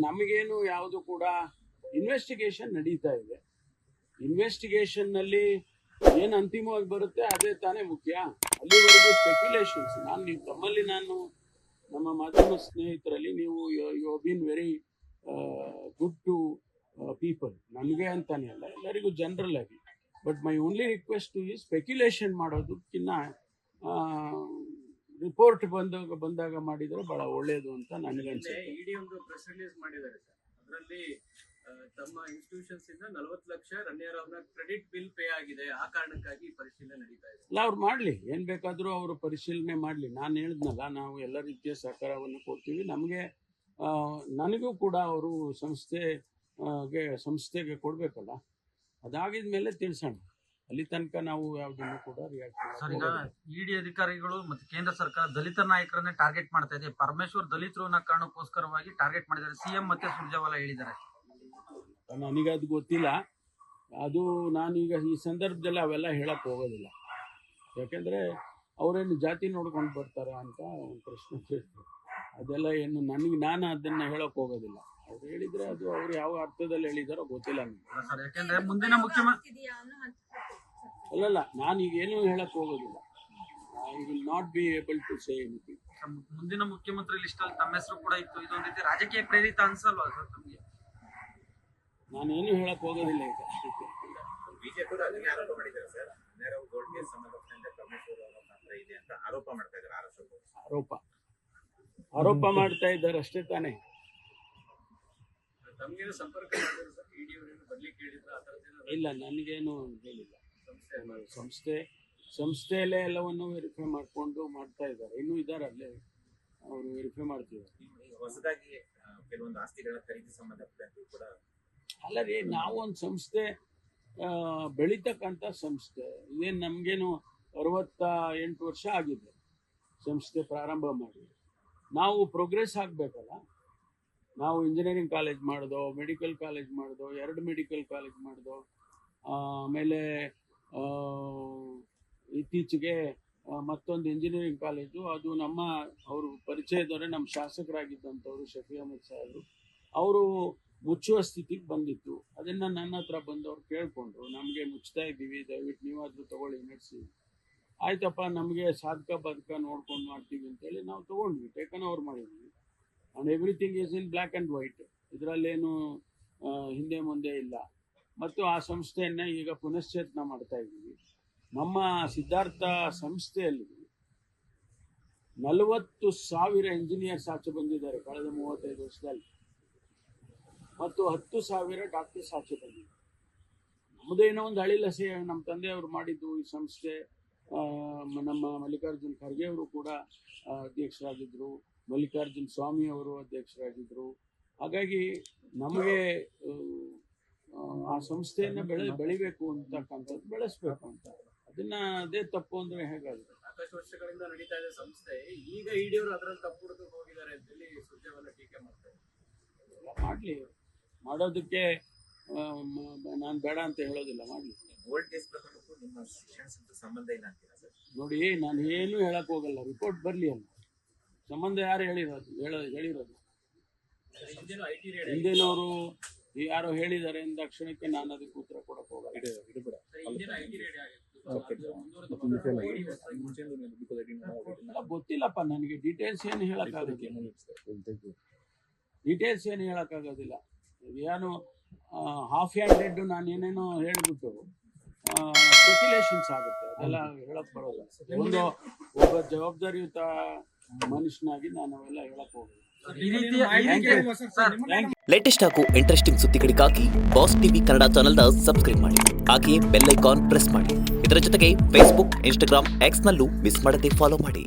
ನಮಗೇನು ಯಾವುದು ಕೂಡ ಇನ್ವೆಸ್ಟಿಗೇಷನ್ ನಡೀತಾ ಇದೆ. ಇನ್ವೆಸ್ಟಿಗೇಷನ್ ನಲ್ಲಿ ಏನು ಅಂತಿಮವಾಗಿ ಬರುತ್ತೆ ಅದೇ ತಾನೇ ಮುಖ್ಯ. ಅಲ್ಲಿವರೆಗೂ ಸ್ಪೆಕ್ಯುಲೇಷನ್ಸ್. ನಾನು ನಮ್ಮ ಮಾಧ್ಯಮ ಸ್ನೇಹಿತರಲ್ಲಿ ನೀವು you been very good to people, ನನಗೆ ಅಂತಾನೆ ಅಲ್ಲ, ಎಲ್ಲರಿಗೂ ಜನರಲ್ ಆಗಿ. ಬಟ್ ಮೈ ಓನ್ಲಿ ರಿಕ್ವೆಸ್ಟ್ ಈ ಸ್ಪೆಕ್ಯುಲೇಷನ್ ಮಾಡೋದಕ್ಕಿಂತ ರಿಪೋರ್ಟ್ ಬಂದಾಗ ಮಾಡಿದ್ರೆ ಬಹಳ ಒಳ್ಳೇದು ಅಂತ ನನಗನ್ಸುತ್ತೆ. ಇಡಿ ಒಂದು ಪ್ರೆಸ್ ರಿಲೀಸ್ ಮಾಡಿದ್ದಾರೆ ಸರ್, ಅದರಲ್ಲಿ ತಮ್ಮ ಇನ್ಸ್ಟಿಟ್ಯೂಷನ್ಸ್ ಇಂದ 40 ಲಕ್ಷ ರಣ್ಯರವ್ರನ್ನ ಕ್ರೆಡಿಟ್ ಬಿಲ್ ಪೇ ಆಗಿದೆ, ಆ ಕಾರಣಕ್ಕಾಗಿ ಪರಿಶೀಲನೆ ನಡೀತಾ ಇದೆ. ಅಲ್ಲ, ಅವ್ರು ಮಾಡ್ಲಿ, ಏನ್ ಬೇಕಾದ್ರೂ ಅವರು ಪರಿಶೀಲನೆ ಮಾಡ್ಲಿ. ನಾನು ಹೇಳಿದ್ನಲ್ಲ, ನಾವು ಎಲ್ಲ ರೀತಿಯ ಸಹಕಾರವನ್ನು ಕೊಡ್ತೀವಿ. ನನಗೂ ಕೂಡ ಅವರು ಸಂಸ್ಥೆಗೆ ಕೊಡ್ಬೇಕಲ್ಲ, ಅದಾಗಿದ್ಮೇಲೆ ತಿಳಿಸೋಣ. ಅಲ್ಲಿ ತನಕ ನಾವು ಯಾವ್ದನ್ನು ಕೂಡ ರಿಯಾಕ್ಟ್ ಸರ್, ಈಗ ಇಡಿ ಅಧಿಕಾರಿಗಳು ಮತ್ತು ಕೇಂದ್ರ ಸರ್ಕಾರ ದಲಿತ ನಾಯಕರನ್ನೇ ಟಾರ್ಗೆಟ್ ಮಾಡ್ತಾ ಇದೆ. ಪರಮೇಶ್ವರ್ ದಲಿತರು ಅನ್ನೋ ಕಾರಣಕ್ಕೋಸ್ಕರವಾಗಿ ಟಾರ್ಗೆಟ್ ಮಾಡಿದ್ದಾರೆ. ಸಿಎಂ ಮತ್ತೆ ಸುರ್ಜೇವಾಲಾ ಹೇಳಿದ್ದಾರೆ. ನನಗದು ಗೊತ್ತಿಲ್ಲ. ಅದು ನಾನೀಗ ಈ ಸಂದರ್ಭದಲ್ಲಿ ಅವೆಲ್ಲ ಹೇಳಕ್ ಹೋಗೋದಿಲ್ಲ. ಯಾಕೆಂದ್ರೆ ಅವರೇನು ಜಾತಿ ನೋಡ್ಕೊಂಡು ಬರ್ತಾರ ಅಂತ ಒಂದು ಪ್ರಶ್ನೆ ಕೇಳ್ತಾರೆ. ಅದೆಲ್ಲ ಏನು ನಾನು ಅದನ್ನ ಹೇಳಕ್ ಹೋಗೋದಿಲ್ಲ. ಅವ್ರು ಹೇಳಿದ್ರೆ ಅದು ಅವ್ರು ಯಾವ ಅರ್ಥದಲ್ಲಿ ಹೇಳಿದಾರೋ ಗೊತ್ತಿಲ್ಲ ನನಗೆ. ಸರ್, ಯಾಕೆಂದ್ರೆ ಮುಂದಿನ ಮುಖ್ಯಮಂತ್ರಿ ಅಲ್ಲಲ್ಲ, ನಾನೀಗ ಏನು ಹೇಳಕ್ ಹೋಗೋದಿಲ್ಲ. I will not be able to say anything. ಮುಂದಿನ ಮುಖ್ಯಮಂತ್ರಿ ಲಿಸ್ಟ್ ಅಲ್ಲಿ ತಮ್ಮ ಹೆಸರು ಕೂಡ ಇತ್ತು. ಇದೊಂದು ರೀತಿ ರಾಜಕೀಯ ಪ್ರೇರಿತ ಅನ್ಸಲ್ವಾ ಸರ್ ತಮಗೆ? ನಾನೇನು ಹೇಳಕ್ ಹೋಗೋದಿಲ್ಲ ಈಗ. ಬಿಜೆಪಿ ಆರೋಪ ಮಾಡಿದ್ದಾರೆ ಸರ್, ನೇರವ್ ಗೋಲ್ಡ್ಗೆ ಸಂಬಂಧಪಟ್ಟಂತೆ ಪರಮೇಶ್ವರ್ ಅವರ ಪಾತ್ರ ಇದೆ ಅಂತ ಆರೋಪ ಮಾಡ್ತಾ ಇದ್ದಾರೆ. ಆರೋಪ ಮಾಡ್ತಾ ಇದ್ದಾರೆ ಅಷ್ಟೇ ತಾನೇ. ತಮ್ಗೇನು ಸಂಪರ್ಕ ಮಾಡಿದ್ರು ಸರ್? ಇಡಿ ಅವರೇನು ಬರ್ಲಿಕ್ಕೆ ಹೇಳಿದ್ರು? ಆ ಥರದ್ದೇನು ಇಲ್ಲ, ನನಗೇನು ಹೇಳಿಲ್ಲ. ಸಂಸ್ಥೆಯಲ್ಲೇ ಎಲ್ಲವನ್ನು ವೆರಿಫೈ ಮಾಡ್ಕೊಂಡು ಮಾಡ್ತಾ ಇದ್ದಾರೆ. ಇನ್ನೂ ಇದ್ದಾರೆ ಅಲ್ಲೇ, ಅವರು ವೆರಿಫೈ ಮಾಡ್ತಿದ್ದಾರೆ. ಹೊಸದಾಗಿ ಕೆಲವೊಂದು ಆಸ್ತಿಗಳ ಖರೀದಿ ಸಂಬಂಧಪಟ್ಟಂತೆ ಕೂಡ ಅಲ್ಲ ರೀ, ನಾವು ಒಂದು ಸಂಸ್ಥೆ ಬೆಳೀತಕ್ಕಂಥ ಸಂಸ್ಥೆ. ಇದೇನು ನಮಗೇನು 68 ವರ್ಷ ಆಗಿದೆ ಸಂಸ್ಥೆ ಪ್ರಾರಂಭ ಮಾಡಿ. ನಾವು ಪ್ರೋಗ್ರೆಸ್ ಆಗಬೇಕಲ್ಲ. ನಾವು ಇಂಜಿನಿಯರಿಂಗ್ ಕಾಲೇಜ್ ಮಾಡಿದೋ, ಮೆಡಿಕಲ್ ಕಾಲೇಜ್ ಮಾಡಿದೋ, 2 ಮೆಡಿಕಲ್ ಕಾಲೇಜ್ ಮಾಡಿದೋ, ಆಮೇಲೆ ಇತ್ತೀಚೆಗೆ ಮತ್ತೊಂದು ಇಂಜಿನಿಯರಿಂಗ್ ಕಾಲೇಜು. ಅದು ಅವರು ಪರಿಚಯದವರೇ, ನಮ್ಮ ಶಾಸಕರಾಗಿದ್ದಂಥವ್ರು ಶಫಿ ಅಹಮದ್ ಸಾಹೇಬರು. ಅವರು ಮುಚ್ಚುವ ಸ್ಥಿತಿಗೆ ಬಂದಿತ್ತು. ಅದನ್ನು ನನ್ನ ಹತ್ರ ಬಂದವ್ರು ಕೇಳಿಕೊಂಡ್ರು, ನಮಗೆ ಮುಚ್ತಾ ಇದ್ದೀವಿ, ದಯವಿಟ್ಟು ನೀವಾದರೂ ತಗೊಳ್ಳಿ, ನಡೆಸಿ. ಆಯ್ತಪ್ಪ, ನಮಗೆ ಸಾಧಕ ಬಾಧಕ ನೋಡ್ಕೊಂಡು ಮಾಡ್ತೀವಿ ಅಂತೇಳಿ ನಾವು ತೊಗೊಂಡ್ವಿ, ಟೇಕನ್ ಓವರ್ ಮಾಡಿದ್ವಿ. And everything is in black and white. ಇದರಲ್ಲೇನು ಹಿಂದೆ ಮುಂದೆ ಇಲ್ಲ. ಮತ್ತು ಆ ಸಂಸ್ಥೆಯನ್ನು ಈಗ ಪುನಶ್ಚೇತನ ಮಾಡ್ತಾ ಇದ್ದೀವಿ. ನಮ್ಮ ಸಿದ್ಧಾರ್ಥ ಸಂಸ್ಥೆಯಲ್ಲಿ 40,000 ಇಂಜಿನಿಯರ್ಸ್ ಆಚೆ ಬಂದಿದ್ದಾರೆ ಕಳೆದ 35 ವರ್ಷದಲ್ಲಿ, ಮತ್ತು 10,000 ಡಾಕ್ಟರ್ಸ್ ಆಚೆ ಬಂದಿದ್ದಾರೆ. ನಮ್ಮದೇನೋ ಒಂದು ಹಳಿಲಸೆ ನಮ್ಮ ತಂದೆಯವರು ಮಾಡಿದ್ದು ಈ ಸಂಸ್ಥೆ. ನಮ್ಮ ಮಲ್ಲಿಕಾರ್ಜುನ್ ಖರ್ಗೆ ಅವರು ಕೂಡ ಅಧ್ಯಕ್ಷರಾಗಿದ್ದರು, ಮಲ್ಲಿಕಾರ್ಜುನ್ ಸ್ವಾಮಿ ಅವರು ಅಧ್ಯಕ್ಷರಾಗಿದ್ದರು. ಹಾಗಾಗಿ ನಮಗೆ ಆ ಸಂಸ್ಥೆಯನ್ನು ಬೆಳಿಬೇಕು ಅಂತಕ್ಕಂಥದ್ದು, ಬೆಳೆಸ್ಬೇಕು ಅಂತ. ಅದೇ ತಪ್ಪು ಅಂದ್ರೆ ಹೇಗಾಗುತ್ತೆ? ಸಾಕಷ್ಟು ವರ್ಷಗಳಿಂದ ನಡೀತಾ ಇದೆ ಸಂಸ್ಥೆ, ಈಗ ಇಡಿ ಅವರು ಅದರಲ್ಲಿ ತಪ್ಪು ಹುಡುಗ ಹೋಗಿದ್ದಾರೆ ಅಂತೇಳಿ ಸುರ್ಜೇವಾಲಾ ಟೀಕೆ ಮಾಡ್ತಾರೆ. ಮಾಡ್ಲಿ, ಮಾಡೋದಕ್ಕೆ ನಾನು ಬೇಡ ಅಂತ ಹೇಳೋದಿಲ್ಲ, ಮಾಡ್ಲಿ. ಗೋಲ್ಡ್ ಕೇಸ್ ಪ್ರಕರಣಕ್ಕೂ ನಿಮ್ಮ ಶಿಕ್ಷಣ ಸಂಬಂಧ ಇಲ್ಲ ಅಂತೀರಾ ಸರ್? ನೋಡಿ, ನಾನು ಏನು ಹೇಳಕ್ ಹೋಗಲ್ಲ, ರಿಪೋರ್ಟ್ ಬರಲಿ ಅಲ್ಲ. ಸಂಬಂಧ ಯಾರು ಹೇಳಿರೋದು? ಹಿಂದಿನವರು ಯಾರೋ ಹೇಳಿದ್ದಾರೆ ಅಂದ ಕ್ಷಣಕ್ಕೆ ನಾನು ಅದಕ್ಕೆ ಉತ್ತರ ಕೊಡಕ್ ಹೋಗಲ್ಲ. ಗೊತ್ತಿಲ್ಲಪ್ಪ ನನಗೆ, ಡೀಟೇಲ್ಸ್ ಏನು ಹೇಳಕ್ಕಾಗೋದಿಲ್ಲ. ಏನು ಹಾಫ್ ಹ್ಯಾಂಡೆಡ್ ನಾನು ಏನೇನೋ ಹೇಳ್ಬಿಟ್ಟು ಸ್ಪೆಕ್ಯುಲೇಷನ್ಸ್ ಆಗುತ್ತೆ, ಅದೆಲ್ಲ ಹೇಳಕ್ ಬರೋಲ್ಲ. ಒಬ್ಬ ಜವಾಬ್ದಾರಿಯುತ ಮನುಷ್ಯನಾಗಿ ನಾನು ಅವೆಲ್ಲ ಹೇಳಕ್ ಹೋಗಲ್ಲ. ಲೇಟೆಸ್ಟ್ ಹಾಗೂ ಇಂಟ್ರೆಸ್ಟಿಂಗ್ ಸುದ್ದಿಗಳಿಗಾಗಿ ಬಾಸ್ ಟಿವಿ ಕನ್ನಡ ಚಾನೆಲ್ನ ಸಬ್ಸ್ಕ್ರೈಬ್ ಮಾಡಿ. ಹಾಗೆಯೇ ಬೆಲ್ ಐಕಾನ್ ಪ್ರೆಸ್ ಮಾಡಿ. ಇದರ ಜೊತೆಗೆ ಫೇಸ್ಬುಕ್, ಇನ್ಸ್ಟಾಗ್ರಾಮ್, ಎಕ್ಸ್ ನಲ್ಲೂ ಮಿಸ್ ಮಾಡದೆ ಫಾಲೋ ಮಾಡಿ.